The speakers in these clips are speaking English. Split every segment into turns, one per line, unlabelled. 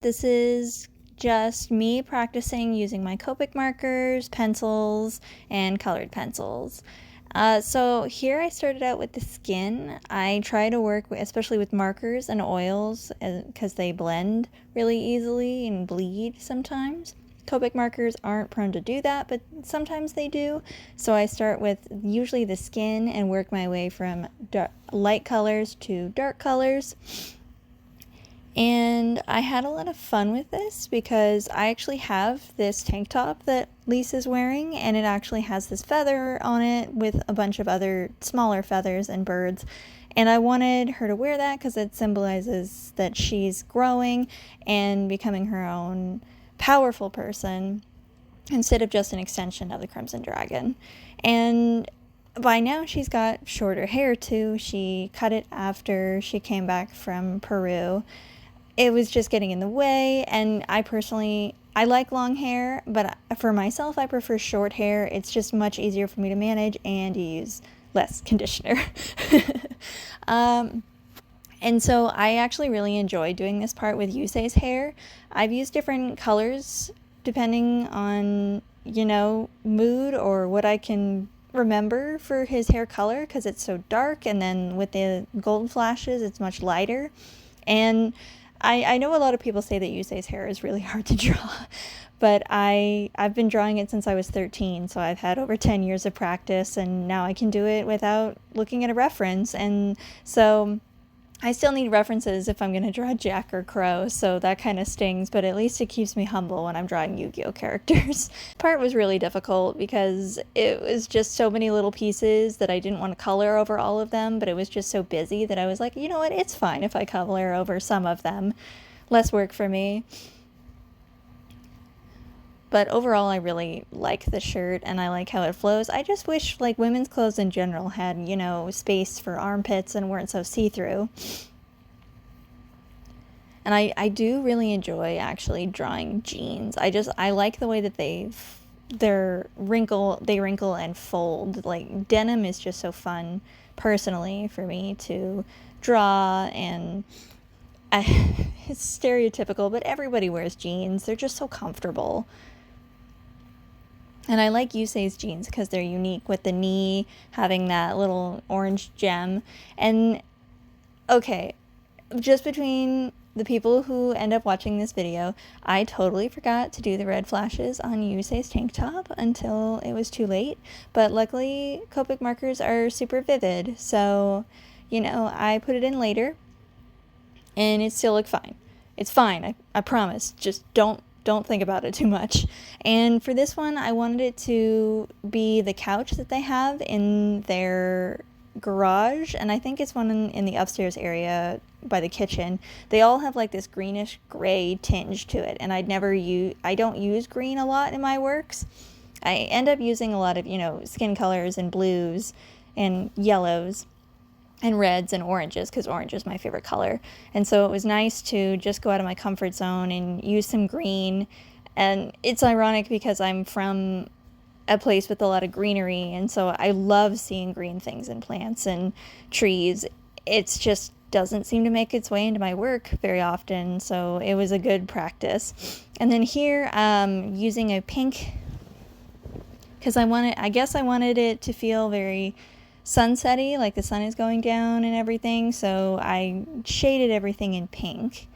This is just me practicing using my Copic markers, pencils, and colored pencils. So here I started out with the skin. I try to work especially with markers and oils because they blend really easily and bleed sometimes. Copic markers aren't prone to do that, but sometimes they do. So I start with usually the skin and work my way from light colors to dark colors. And I had a lot of fun with this because I actually have this tank top that Lise is wearing, and it actually has this feather on it with a bunch of other smaller feathers and birds. And I wanted her to wear that because it symbolizes that she's growing and becoming her own powerful person instead of just an extension of the Crimson Dragon. And by now she's got shorter hair too. She cut it after she came back from Peru. It was just getting in the way, and I like long hair, but for myself I prefer short hair. It's just much easier for me to manage and use less conditioner. And so I actually really enjoy doing this part with Yusei's hair. I've used different colors depending on, mood or what I can remember for his hair color, because it's so dark, and then with the gold flashes it's much lighter. And I know a lot of people say that Yusei's hair is really hard to draw, but I've been drawing it since I was 13, so I've had over 10 years of practice, and now I can do it without looking at a reference. And so I still need references if I'm going to draw Jack or Crow, so that kind of stings, but at least it keeps me humble when I'm drawing Yu-Gi-Oh characters. Part was really difficult because it was just so many little pieces that I didn't want to color over all of them, but it was just so busy that I was like, you know what, it's fine if I color over some of them. Less work for me. But overall, I really like the shirt, and I like how it flows. I just wish, women's clothes in general had, space for armpits and weren't so see-through. And I do really enjoy, actually, drawing jeans. I like the way that they wrinkle and fold. Denim is just so fun, personally, for me to draw, and it's stereotypical, but everybody wears jeans. They're just so comfortable. And I like Yusei's jeans because they're unique, with the knee having that little orange gem. And, okay, just between the people who end up watching this video, I totally forgot to do the red flashes on Yusei's tank top until it was too late. But luckily, Copic markers are super vivid, so, I put it in later, and it still looked fine. It's fine, I promise. Just don't think about it too much. And for this one, I wanted it to be the couch that they have in their garage, and I think it's one in the upstairs area by the kitchen. They all have this greenish gray tinge to it, and I don't use green a lot in my works. I end up using a lot of, skin colors and blues and yellows and reds and oranges, because orange is my favorite color. And so it was nice to just go out of my comfort zone and use some green. And it's ironic because I'm from a place with a lot of greenery, and so I love seeing green things and plants and trees. It's just doesn't seem to make its way into my work very often, so it was a good practice. And then here, using a pink, because I guess I wanted it to feel very sunsetty, like the sun is going down and everything, so I shaded everything in pink.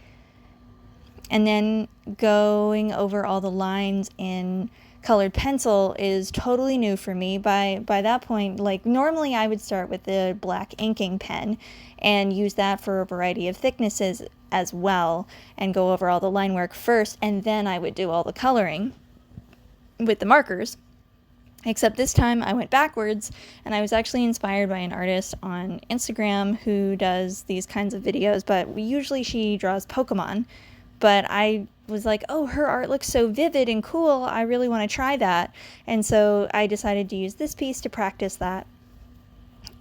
And then going over all the lines in colored pencil is totally new for me. By that point, normally I would start with the black inking pen and use that for a variety of thicknesses as well, and go over all the line work first, and then I would do all the coloring with the markers. Except this time I went backwards, and I was actually inspired by an artist on Instagram who does these kinds of videos, but usually she draws Pokemon. But I was like, oh, her art looks so vivid and cool, I really want to try that. And so I decided to use this piece to practice that.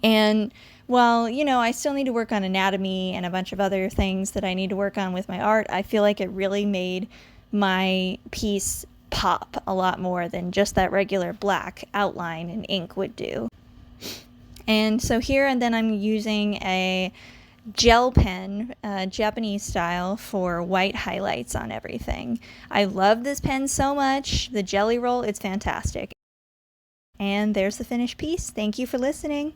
And while, I still need to work on anatomy and a bunch of other things that I need to work on with my art, I feel like it really made my piece pop a lot more than just that regular black outline and ink would do. And so here, and then I'm using a gel pen, Japanese style, for white highlights on everything. I love this pen so much. The Jelly Roll, it's fantastic. And there's the finished piece. Thank you for listening.